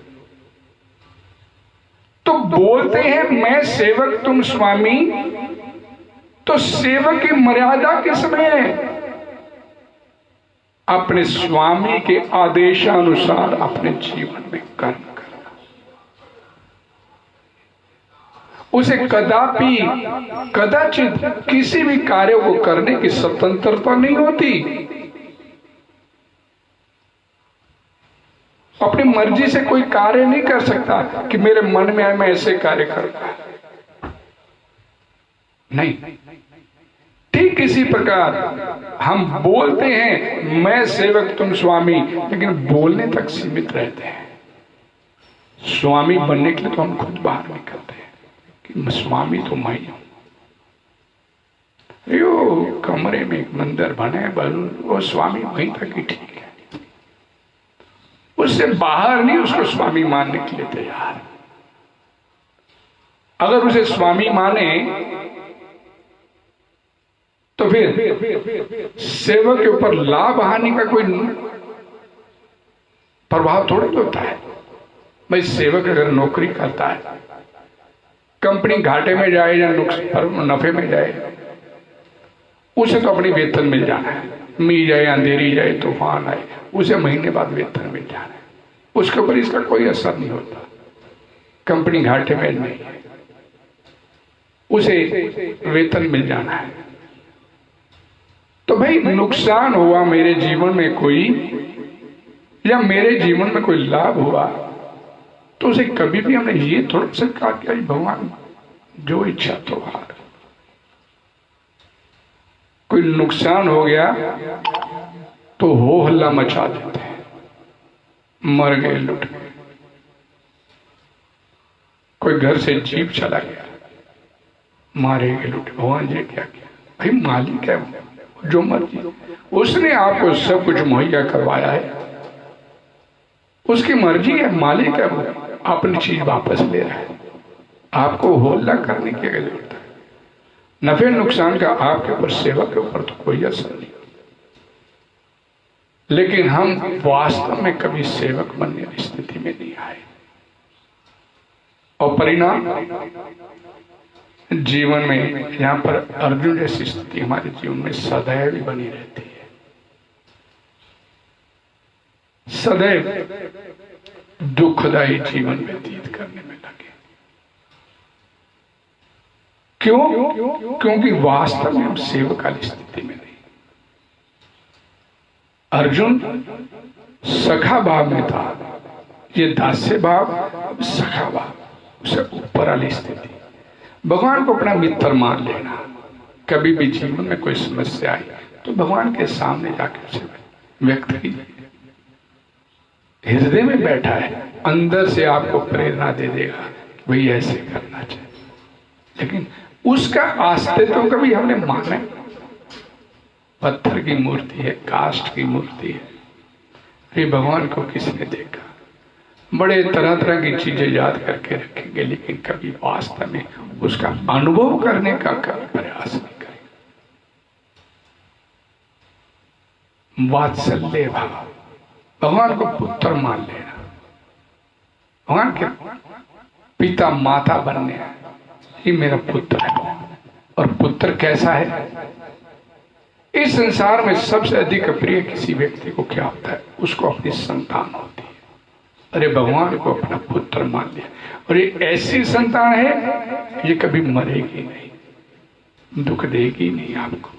Speaker 1: तो बोलते हैं मैं सेवक तुम स्वामी, तो सेवक की मर्यादा किसमें है? अपने स्वामी के आदेशानुसार अपने जीवन में कर्म करना। उसे कदापि कदाचित किसी भी कार्य को करने की स्वतंत्रता नहीं होती। अपनी मर्जी से कोई कार्य नहीं कर सकता कि मेरे मन में आए मैं ऐसे कार्य करूंगा, नहीं। ठीक इसी प्रकार हम बोलते हैं मैं सेवक तुम स्वामी, लेकिन बोलने तक सीमित रहते हैं। स्वामी बनने के लिए तो हम खुद बाहर निकलते हैं कि स्वामी तो मैं ही हूं। यो कमरे में एक मंदिर बने, वो स्वामी वहीं तक ही ठीक है, उससे बाहर नहीं उसको स्वामी मानने के लिए तैयार। अगर उसे स्वामी माने तो फिर सेवक के ऊपर लाभ हानि का कोई प्रभाव थोड़ी होता है। भाई सेवक अगर नौकरी करता है, कंपनी घाटे में जाए या नफे में जाए, उसे तो अपनी वेतन मिल जाना है, मी जाए अंधेरी जाए तूफान आए, उसे महीने बाद वेतन मिल जाना है, उसके ऊपर इसका कोई असर नहीं होता। कंपनी घाटे में नहीं है, उसे वेतन मिल जाना है। तो भाई नुकसान हुआ मेरे जीवन में कोई, या मेरे जीवन में कोई लाभ हुआ, तो उसे कभी भी हमने ये थोड़ा सा कहा कि भगवान जो इच्छा तो हार। कोई नुकसान हो गया तो हो हल्ला मचा देते हैं, मर गए, लुट गए। कोई घर से जीव चला गया, मारे गए, लुटे। भगवान जी क्या किया? भाई मालिक है, जो मर्जी, उसने आपको सब कुछ मुहैया करवाया है, उसकी मर्जी है, मालिक है, अपनी चीज वापस ले रहा है। आपको हल्ला करने की जरूरत है। नफे नुकसान का आपके ऊपर, सेवा के ऊपर तो कोई असर नहीं। लेकिन हम वास्तव में कभी सेवक बनने की स्थिति में नहीं आए, और परिणाम जीवन में यहाँ पर अर्जुन जैसी स्थिति हमारे जीवन में सदैव बनी रहती है। सदैव दुखदायी जीवन व्यतीत करने में लगे। क्यों? क्योंकि वास्तव में हम सेवक वाली स्थिति में नहीं। अर्जुन सखा भाव में था, ये दास्य भाव, सखा भाव, उसे ऊपर वाली स्थिति। भगवान को अपना मित्र मान लेना। कभी भी जीवन में कोई समस्या आई तो भगवान के सामने जाकर उसे व्यक्त कीजिए। हृदय में बैठा है, अंदर से आपको प्रेरणा दे देगा वही ऐसे करना चाहिए। लेकिन उसका अस्तित्व कभी हमने माना? पत्थर की मूर्ति है, काष्ठ की मूर्ति है, अरे भगवान को किसने देखा? बड़े तरह तरह की चीजें याद करके रखेंगे, लेकिन कभी वास्तव में उसका अनुभव करने का कभी प्रयास नहीं करेंगे। वात्सल्य भाव, भगवान को पुत्र मान लेना, भगवान के पिता माता बनने, ये मेरा पुत्र है। और पुत्र कैसा है? इस संसार में सबसे अधिक प्रिय किसी व्यक्ति को क्या होता है? उसको अपनी संतान होती है। अरे भगवान को अपना पुत्र मान लिया, और ये ऐसी संतान है ये कभी मरेगी नहीं, दुख देगी नहीं आपको।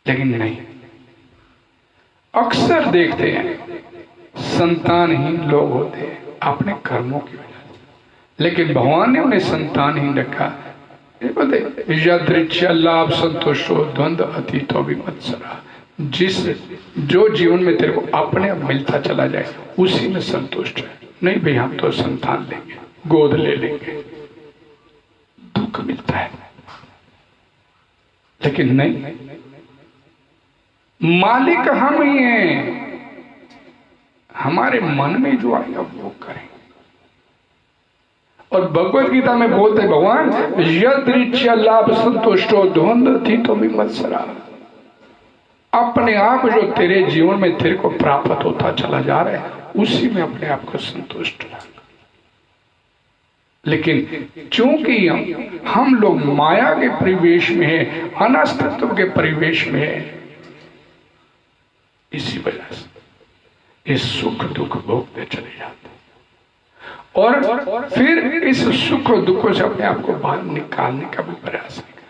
Speaker 1: लेकिन नहीं, अक्सर देखते हैं संतानहीन लोग होते हैं अपने कर्मों की वजह से, लेकिन भगवान ने उन्हें संतानहीन रखा। यदृच्छा लाभ संतोषो द्वंद्व अतीतो विमत्सरा, जो जीवन में तेरे को अपने आप मिलता चला जाए उसी में संतुष्ट है। नहीं भाई हम तो संतान लेंगे, गोद ले लेंगे, दुख मिलता है। लेकिन नहीं, मालिक हम ही हैं, हमारे मन में जो आएगा वो करें। और भगवत गीता में बोलते भगवान, यदृच्छा लाभ संतुष्टो द्वंद्व अतीतो विमत्सरा, अपने आप जो तेरे जीवन में तेरे को प्राप्त होता चला जा रहा है उसी में अपने आप को संतुष्ट रख। लेकिन चूंकि हम लोग माया के परिवेश में है, अनास्तित्व के परिवेश में है, इसी वजह से इस सुख दुख भोगते चले जाते हैं। और फिर इस सुख और दुखों से अपने आप को बाहर निकालने का भी प्रयास नहीं करते।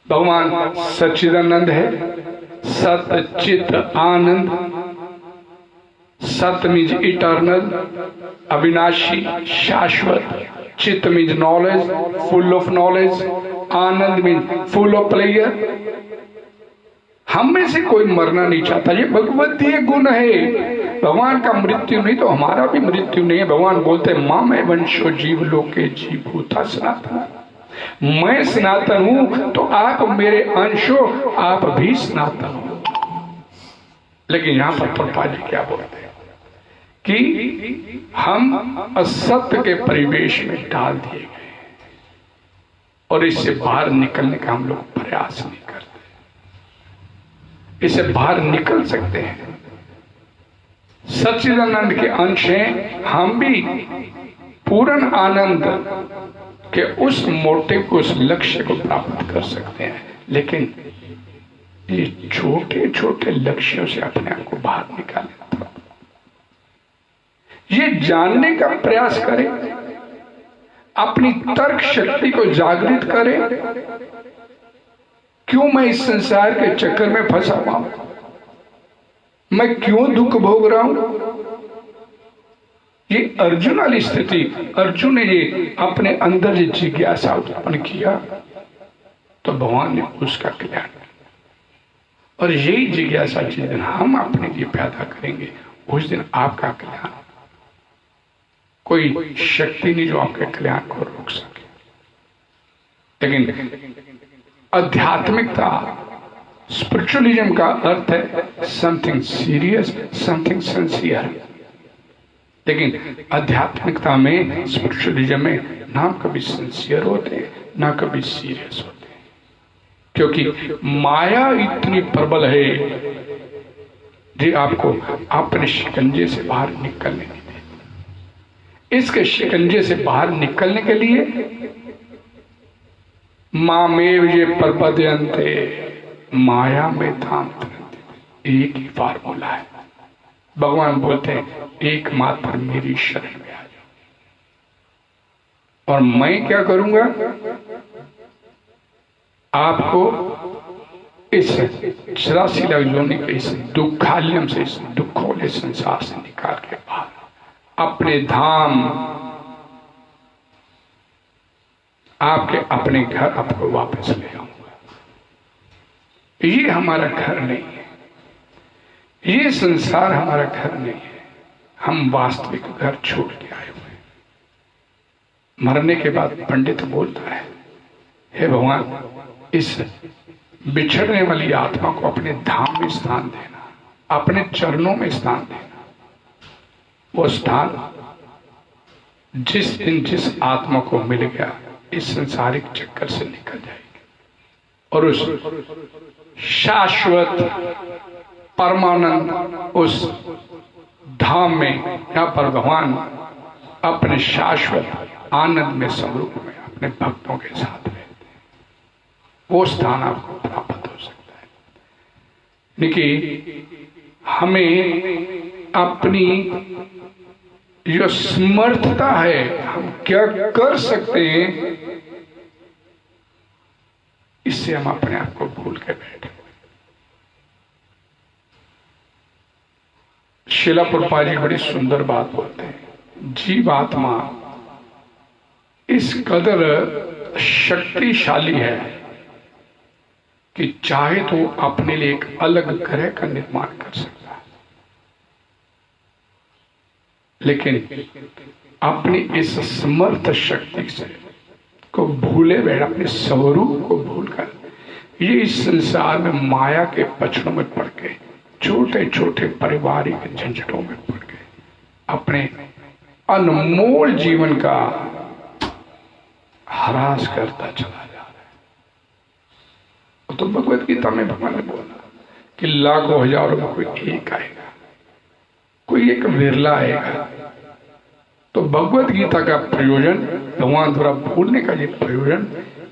Speaker 1: भगवान सच्चिदानंद है, सत चित आनंद। सत मीन्स इटर्नल, अविनाशी, शाश्वत। चित means knowledge, full of knowledge. Anand means full of player. हम में से कोई मरना नहीं चाहता, ये भगवतीय गुण है। भगवान का मृत्यु नहीं तो हमारा भी मृत्यु नहीं है। भगवान बोलते मां मैं वंशो जीव लोके जीवभूता सनातन, मैं सनातन हूं तो आप मेरे अंश हो, आप भी सनातन हो। लेकिन यहां पर प्रभुपाद जी क्या बोलते हैं कि हम असत्य के परिवेश में डाल दिए गए और इससे बाहर निकलने का हम लोग प्रयास नहीं करते। इससे बाहर निकल सकते हैं, सच्चिदानंद के अंश हैं हम भी। पूर्ण आनंद के उस मोटिव को, उस लक्ष्य को प्राप्त कर सकते हैं। लेकिन ये छोटे छोटे लक्ष्यों से अपने आप को बाहर निकालें, ये जानने का प्रयास करें, अपनी तर्क शक्ति को जागृत करें। क्यों मैं इस संसार के चक्कर में फंसा हुआ हूं? मैं क्यों दुख भोग रहा हूं? ये अर्जुन वाली स्थिति, अर्जुन ने ये अपने अंदर ये जिज्ञासा उत्पन्न किया तो भगवान ने उसका कल्याण किया। और यही जिज्ञासा जिस दिन हम अपने लिए पैदा करेंगे उस दिन आपका कल्याण, कोई शक्ति नहीं जो आपके कल्याण को रोक सके। लेकिन आध्यात्मिकता, स्पिरिचुअलिज्म का अर्थ है समथिंग सीरियस, समथिंग सिंसियर। लेकिन आध्यात्मिकता में, स्पिरिचुअलिज्म में ना कभी सिंसियर होते ना कभी सीरियस होते, क्योंकि माया इतनी प्रबल है जो आपको अपने शिकंजे से बाहर निकलने नहीं देती। इसके शिकंजे से बाहर निकलने के लिए मामेव ये प्रपद्यन्ते माया में धाम, एक ही फार्मूला है। भगवान बोलते हैं एकमात्र मेरी शरण में आ जाओ। और मैं क्या करूंगा, आपको इस 84 लाख योनि के इस दुखालयम से, इस दुखोले संसार से निकाल के बाहर अपने धाम, आपके अपने घर आपको वापस ले आऊंगा। ये हमारा घर नहीं है, ये संसार हमारा घर नहीं है। हम वास्तविक घर छोड़ के आए हुए हैं। मरने के बाद पंडित बोलता है, हे भगवान, इस बिछड़ने वाली आत्मा को अपने धाम में स्थान देना, अपने चरणों में स्थान देना। वो स्थान जिस दिन जिस आत्मा को मिल गया, इस संसारिक चक्कर से निकल जाएगी और उस शाश्वत परमानंद उस धाम में, यहाँ पर भगवान अपने शाश्वत आनंद में समरूप में अपने भक्तों के साथ रहते हैं। वो स्थान आपको प्राप्त हो सकता है। देखिए, हमें अपनी जो समर्थता है, हम क्या कर सकते हैं, इससे हम अपने आप को भूल के बैठे हुए। शिला प्रभुपाद जी बड़ी सुंदर बात बोलते हैं, जीवात्मा इस कदर शक्तिशाली है कि चाहे तो अपने लिए एक अलग ग्रह का निर्माण कर सकता है, लेकिन अपनी इस समर्थ शक्ति से को भूले बैठ, अपने स्वरूप को भूलकर ये इस संसार में माया के पछड़ों में पड़ के, छोटे छोटे पारिवारिक झंझटों में पड़ के अपने अनमोल जीवन का ह्रास करता चला जा रहा है। तो भगवत गीता में भगवान ने बोला कि लाखों हजारों में कोई एक आएगा, कोई एक विरला आएगा। तो भगवत गीता का प्रयोजन, भगवान द्वारा भूलने का ये प्रयोजन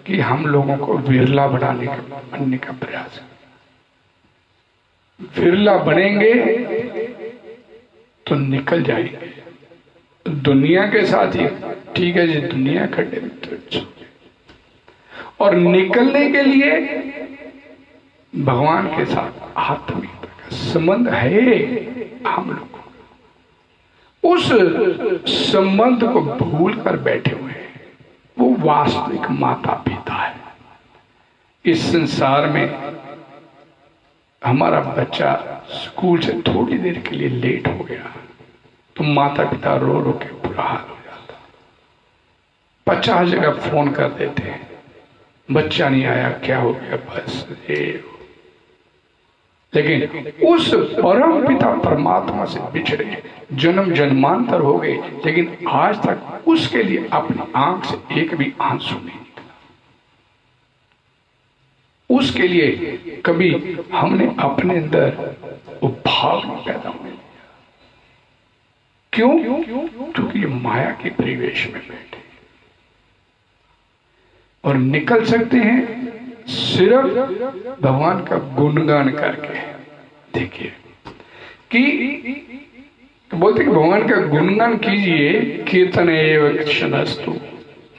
Speaker 1: कि हम लोगों को विरला बनने का प्रयास है। विरला बनेंगे तो निकल जाएंगे दुनिया के साथ ही, ठीक है जी, दुनिया खड्डे में तो, और निकलने के लिए भगवान के साथ आत्मिकता का संबंध है हम लोग। उस संबंध को भूल कर बैठे हुए हैं। वो वास्तविक माता पिता है। इस संसार में हमारा बच्चा स्कूल से थोड़ी देर के लिए लेट हो गया तो माता पिता रो रो के बुरा हाल हो जाता, 50 जगह फोन कर देते हैं, बच्चा नहीं आया, क्या हो गया, बस ये। लेकिन उस परम पिता परमात्मा से बिछड़े जन्म जन्मांतर हो गए, लेकिन आज तक उसके लिए अपनी आंख से एक भी आंसू नहीं निकला। उसके लिए कभी हमने अपने अंदर वो भाव नहीं पैदा होने दिया। क्यों? क्योंकि ये माया के परिवेश में बैठे और निकल सकते हैं सिर्फ भगवान का गुणगान करके। देखिए कि बोलते कि भगवान का गुणगान कीजिए, कीर्तन एवं क्षणस्तु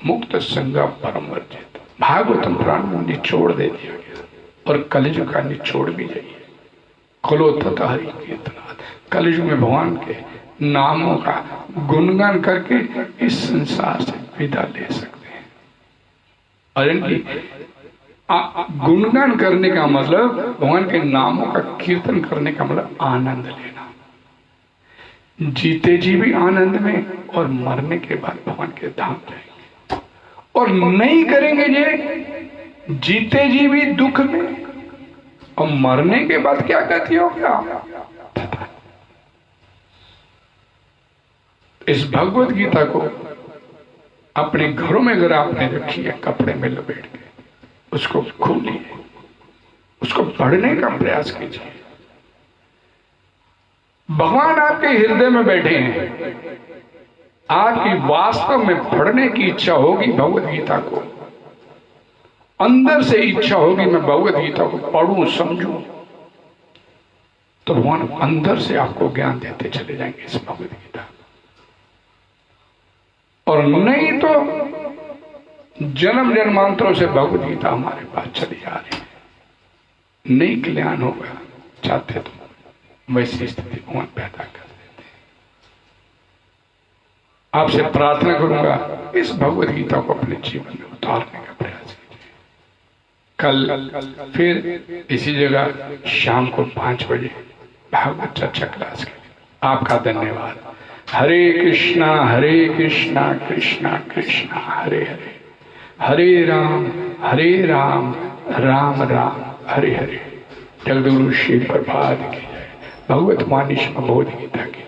Speaker 1: मुक्त संगा परम वर्जित। भागवतम पुराण में निचोड़ दे दिया गया और कलिजुग का निचोड़ भी जाइए। खलो तथा हरि कीर्तनात्, कलिजुग में भगवान के नामों का गुणगान करके इस संसार से विदा ले सकते हैं। और इनकी गुणगान करने का मतलब, भगवान के नामों का कीर्तन करने का मतलब आनंद लेना। जीते जी भी आनंद में और मरने के बाद भगवान के धाम जाएंगे। और नहीं करेंगे ये, जीते जी भी दुख में और मरने के बाद क्या गति होगा। इस भगवत गीता को अपने घरों में अगर आपने रखी है कपड़े में लपेट के, उसको खोलिए, उसको पढ़ने का प्रयास कीजिए। भगवान आपके हृदय में बैठे हैं। आपकी वास्तव में पढ़ने की इच्छा होगी भगवत गीता को, अंदर से इच्छा होगी मैं भगवत गीता को पढ़ूं समझूं, तो भगवान अंदर से आपको ज्ञान देते चले जाएंगे इस भगवत गीता। और नहीं तो जन्म जन्मांतरों से भगवत गीता हमारे पास चली आ रही है। नहीं कल्याण होगा चाहते तो वैसी स्थिति भगवान पैदा कर देते। आपसे प्रार्थना करूंगा इस भगवत गीता को अपने जीवन में उतारने का प्रयास कीजिए। कल फिर इसी जगह शाम को 5 बजे भागवत चर्चा क्लास के लिए आपका धन्यवाद। हरे कृष्णा कृष्णा कृष्णा हरे हरे, हरे राम राम राम हरे हरे। जगद्गुरु श्री प्रभात की जय। भगवत वाणी भगवद गीता की